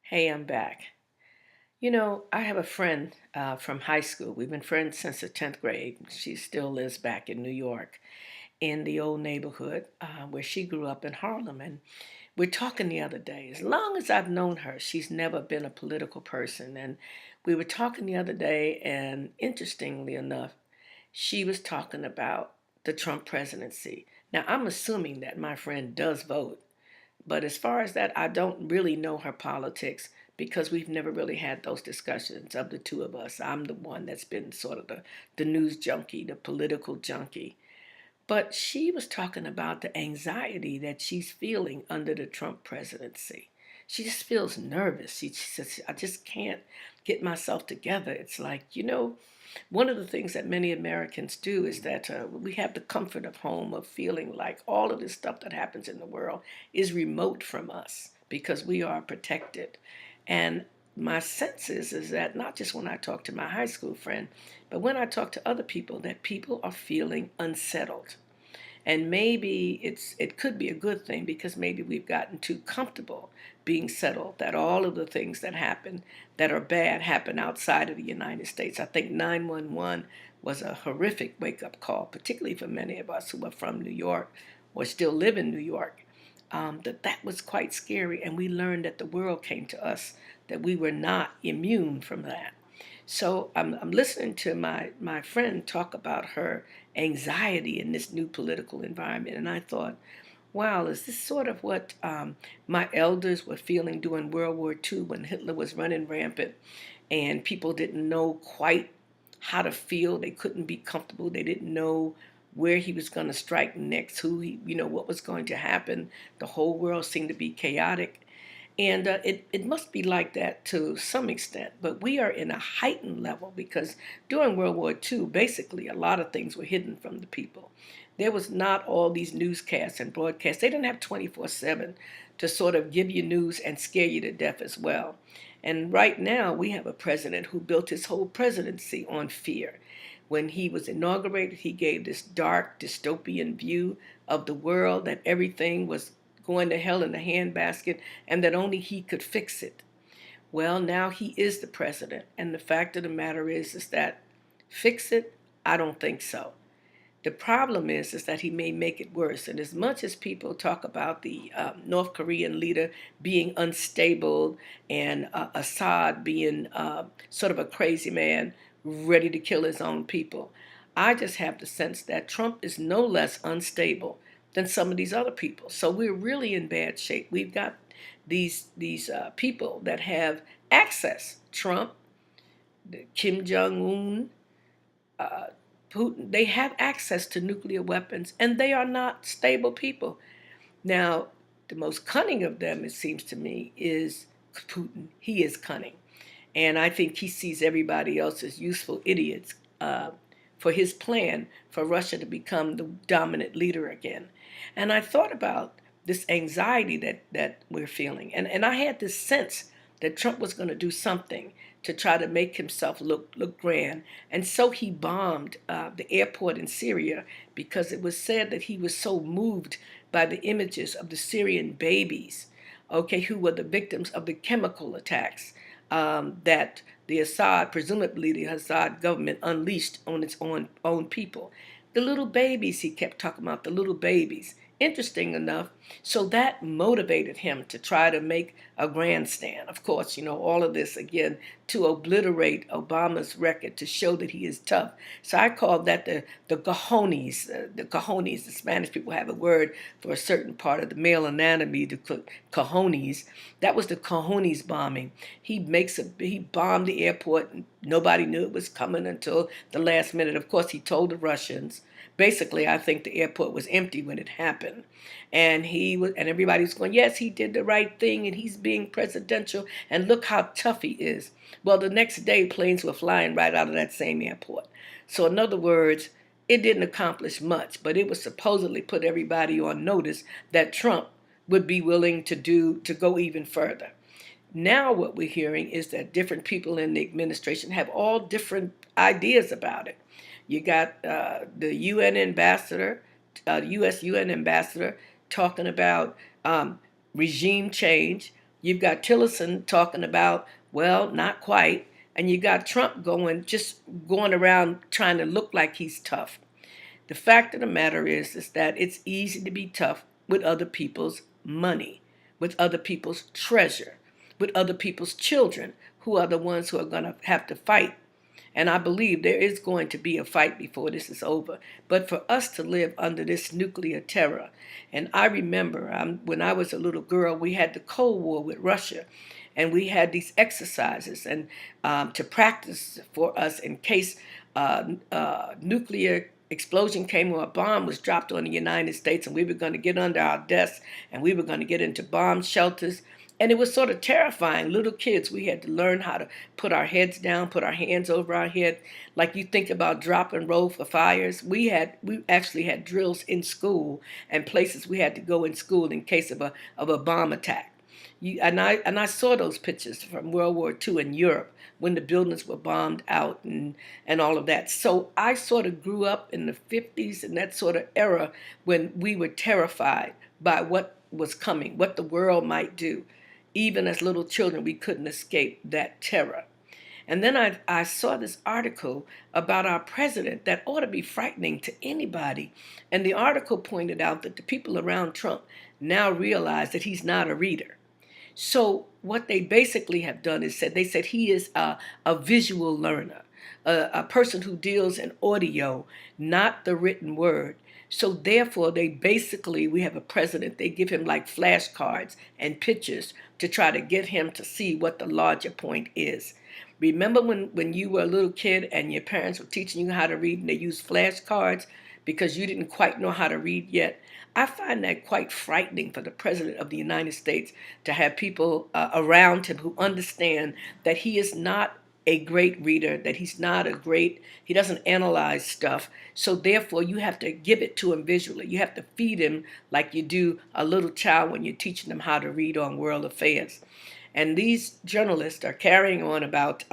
Hey, I'm back. You know, I have a friend from high school. We've been friends since the 10th grade. She still lives back in New York in the old neighborhood where she grew up in Harlem. And we're talking the other day. As long as I've known her, she's never been a political person. And we were talking the other day, and interestingly enough, she was talking about the Trump presidency. Now, I'm assuming that my friend does vote. But as far as that, I don't really know her politics because we've never really had those discussions of the two of us. I'm the one that's been sort of the news junkie, the political junkie. But she was talking about the anxiety that she's feeling under the Trump presidency. She just feels nervous. She says, I just can't get myself together. It's like, one of the things that many Americans do is that we have the comfort of home, of feeling like all of this stuff that happens in the world is remote from us because we are protected. And my sense is that not just when I talk to my high school friend, but when I talk to other people, that people are feeling unsettled. And maybe it could be a good thing because maybe we've gotten too comfortable being settled that all of the things that happen that are bad happen outside of the United States. I think 911 was a horrific wake-up call, particularly for many of us who are from New York or still live in New York. That was quite scary, and we learned that the world came to us, that we were not immune from that. So I'm listening to my friend talk about her anxiety in this new political environment, and I thought, wow, is this sort of what my elders were feeling during World War II when Hitler was running rampant and people didn't know quite how to feel? They couldn't be comfortable. They didn't know where he was going to strike next, what was going to happen. The whole world seemed to be chaotic. And it must be like that to some extent, but we are in a heightened level because during World War II, basically, a lot of things were hidden from the people. There was not all these newscasts and broadcasts. They didn't have 24/7 to sort of give you news and scare you to death as well. And right now, we have a president who built his whole presidency on fear. When he was inaugurated, he gave this dark, dystopian view of the world that everything was going to hell in a handbasket and that only he could fix it. Well, now he is the president, and the fact of the matter is that fix it? I don't think so. The problem is that he may make it worse. And as much as people talk about the North Korean leader being unstable and Assad being sort of a crazy man ready to kill his own people, I just have the sense that Trump is no less unstable than some of these other people. So we're really in bad shape. We've got these people that have access. Trump, Kim Jong Un, uh, Putin, they have access to nuclear weapons, and they are not stable people. Now, the most cunning of them, it seems to me, is Putin. He is cunning. And I think he sees everybody else as useful idiots for his plan for Russia to become the dominant leader again. And I thought about this anxiety that we're feeling. And I had this sense that Trump was going to do something to try to make himself look grand. And so he bombed the airport in Syria because it was said that he was so moved by the images of the Syrian babies, okay, who were the victims of the chemical attacks that the Assad, presumably the Assad government, unleashed on its own people. The little babies, he kept talking about, the little babies. Interesting enough, so that motivated him to try to make a grandstand. Of course, all of this, again, to obliterate Obama's record, to show that he is tough. So I call that the cojones. The cojones, the Spanish people have a word for a certain part of the male anatomy, the cojones. That was the cojones bombing. He bombed the airport, and nobody knew it was coming until the last minute. Of course, he told the Russians. Basically, I think the airport was empty when it happened. And everybody was going, yes, he did the right thing and he's being presidential and look how tough he is. Well, the next day, planes were flying right out of that same airport. So in other words, it didn't accomplish much, but it was supposedly put everybody on notice that Trump would be willing to go even further. Now what we're hearing is that different people in the administration have all different ideas about it. You got the UN ambassador, U.S. UN ambassador, talking about regime change, You've got Tillerson talking about, well, not quite. And you got Trump just going around trying to look like he's tough. The fact of the matter is that it's easy to be tough with other people's money, with other people's treasure, with other people's children, who are the ones who are going to have to fight. And I believe there is going to be a fight before this is over. But for us to live under this nuclear terror, and I remember when I was a little girl, we had the Cold War with Russia, and we had these exercises and to practice for us in case nuclear explosion came or a bomb was dropped on the United States, and we were going to get under our desks and we were going to get into bomb shelters. And it was sort of terrifying. Little kids, we had to learn how to put our heads down, put our hands over our head. Like you think about drop and roll for fires. We actually had drills in school and places we had to go in school in case of a bomb attack. And I saw those pictures from World War II in Europe when the buildings were bombed out and all of that. So I sort of grew up in the 50s and that sort of era when we were terrified by what was coming, what the world might do. Even as little children, we couldn't escape that terror. And then I saw this article about our president that ought to be frightening to anybody. And the article pointed out that the people around Trump now realize that he's not a reader. So what they basically have done is they said he is a visual learner, a person who deals in audio, not the written word. So therefore, we have a president, they give him like flashcards and pictures to try to get him to see what the larger point is. Remember when you were a little kid and your parents were teaching you how to read and they used flashcards because you didn't quite know how to read yet? I find that quite frightening for the President of the United States to have people around him who understand that he is not a great reader, that he doesn't analyze stuff. So therefore, you have to give it to him visually. You have to feed him like you do a little child when you're teaching them how to read on world affairs. And these journalists are carrying on about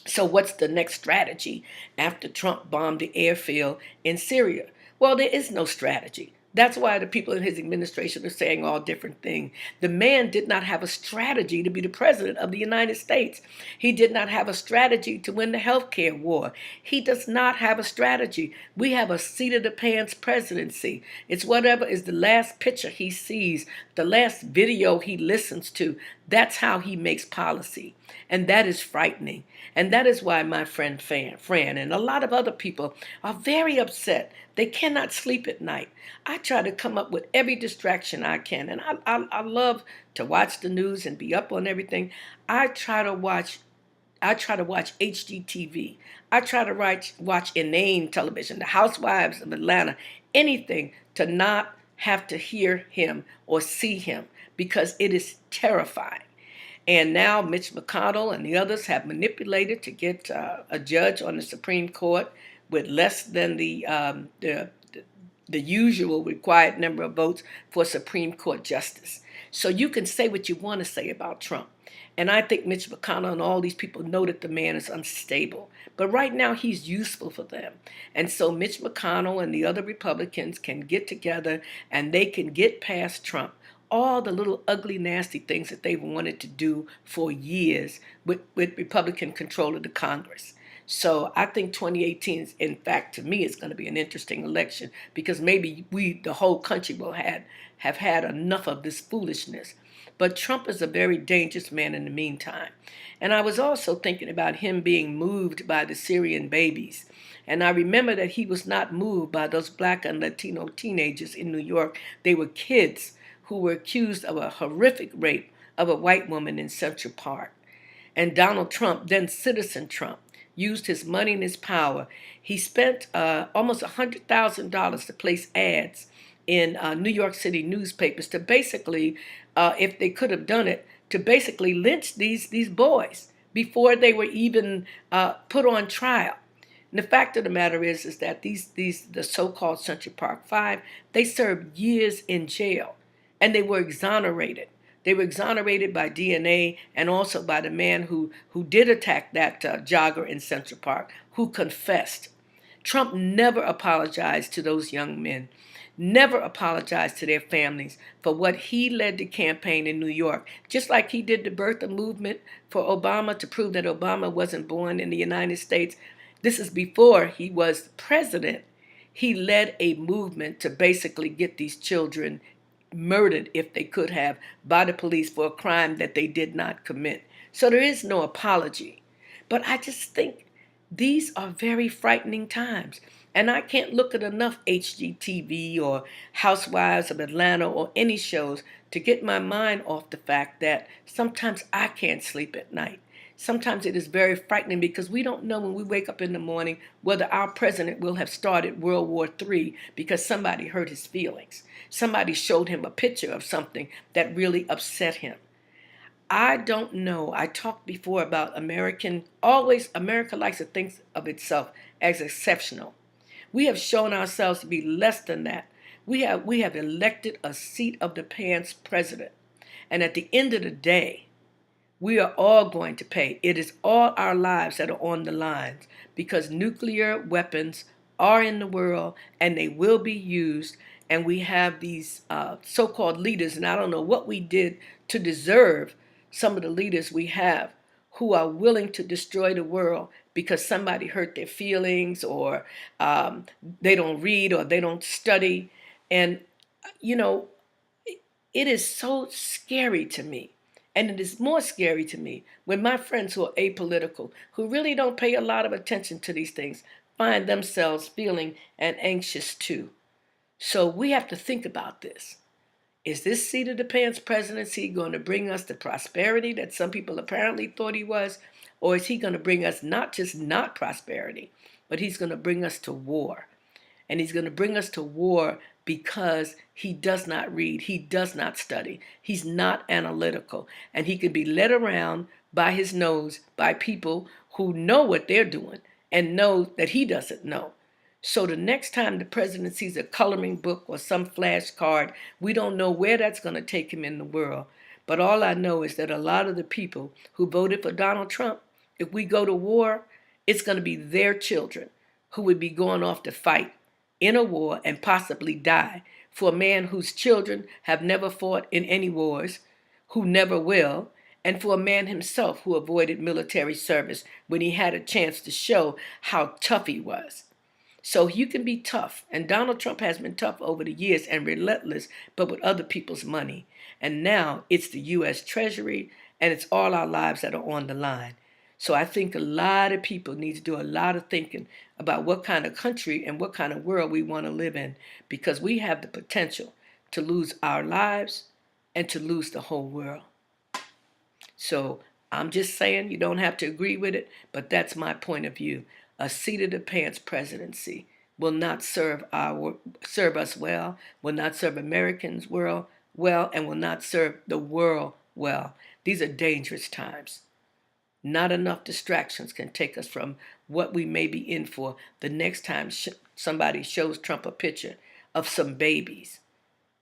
so what's the next strategy after Trump bombed the airfield in Syria? Well, there is no strategy. That's why the people in his administration are saying all different things. The man did not have a strategy to be the president of the United States. He did not have a strategy to win the healthcare war. He does not have a strategy. We have a seat of the pants presidency. It's whatever is the last picture he sees, the last video he listens to. That's how he makes policy. And that is frightening. And that is why my friend Fran and a lot of other people are very upset. They cannot sleep at night. I try to come up with every distraction I can. And I love to watch the news and be up on everything. I try to watch HGTV. I try to watch inane television, the Housewives of Atlanta, anything to not have to hear him or see him because it is terrifying. And now Mitch McConnell and the others have manipulated to get a judge on the Supreme Court with less than the usual required number of votes for Supreme Court justice. So you can say what you want to say about Trump. And I think Mitch McConnell and all these people know that the man is unstable. But right now he's useful for them. And so Mitch McConnell and the other Republicans can get together and they can get past Trump. All the little ugly, nasty things that they've wanted to do for years with Republican control of the Congress. So I think 2018 is, in fact, to me, it's going to be an interesting election because maybe the whole country, will have had enough of this foolishness. But Trump is a very dangerous man in the meantime. And I was also thinking about him being moved by the Syrian babies. And I remember that he was not moved by those Black and Latino teenagers in New York. They were kids who were accused of a horrific rape of a white woman in Central Park. And Donald Trump, then Citizen Trump, used his money and his power. He spent almost $100,000 to place ads in New York City newspapers to basically, if they could have done it, to basically lynch these boys before they were even put on trial. And the fact of the matter is that the so-called Central Park Five, they served years in jail. And they were exonerated. They were exonerated by DNA and also by the man who did attack that jogger in Central Park, who confessed. Trump never apologized to those young men, never apologized to their families for what he led the campaign in New York, just like he did the birther movement for Obama to prove that Obama wasn't born in the United States. This is before he was president. He led a movement to basically get these children murdered, if they could have, by the police for a crime that they did not commit. So there is no apology. But I just think these are very frightening times. And I can't look at enough HGTV or Housewives of Atlanta or any shows to get my mind off the fact that sometimes I can't sleep at night. Sometimes it is very frightening because we don't know when we wake up in the morning whether our president will have started World War III because somebody hurt his feelings. Somebody showed him a picture of something that really upset him. I don't know. I talked before about America likes to think of itself as exceptional. We have shown ourselves to be less than that. We have elected a seat of the pants president. And at the end of the day, we are all going to pay. It is all our lives that are on the lines because nuclear weapons are in the world and they will be used. And we have these so-called leaders, and I don't know what we did to deserve some of the leaders we have who are willing to destroy the world because somebody hurt their feelings or they don't read or they don't study. And, you know, it is so scary to me. And it is more scary to me when my friends who are apolitical, who really don't pay a lot of attention to these things, find themselves feeling and anxious too. So we have to think about this. Is this seat of the pants presidency going to bring us the prosperity that some people apparently thought he was? Or is he going to bring us not just not prosperity, but he's going to bring us to war? And he's going to bring us to war because he does not read, he does not study, he's not analytical, and he can be led around by his nose by people who know what they're doing and know that he doesn't know. So the next time the president sees a coloring book or some flashcard, we don't know where that's going to take him in the world. But all I know is that a lot of the people who voted for Donald Trump, if we go to war, it's going to be their children who would be going off to fight in a war and possibly die for a man whose children have never fought in any wars, who never will, and for a man himself who avoided military service when he had a chance to show how tough he was. So you can be tough, and Donald Trump has been tough over the years and relentless, but with other people's money. And now it's the U.S. Treasury, and it's all our lives that are on the line. So I think a lot of people need to do a lot of thinking about what kind of country and what kind of world we want to live in, because we have the potential to lose our lives and to lose the whole world. So I'm just saying, you don't have to agree with it, but that's my point of view. A seat of the pants presidency will not serve us well, will not serve Americans well, and will not serve the world well. These are dangerous times. Not enough distractions can take us from what we may be in for the next time somebody shows Trump a picture of some babies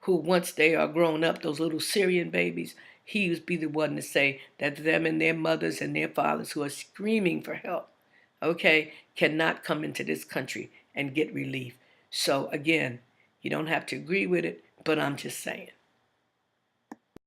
who, once they are grown up, those little Syrian babies, he would be the one to say that them and their mothers and their fathers who are screaming for help, okay, cannot come into this country and get relief. So again, you don't have to agree with it, but I'm just saying.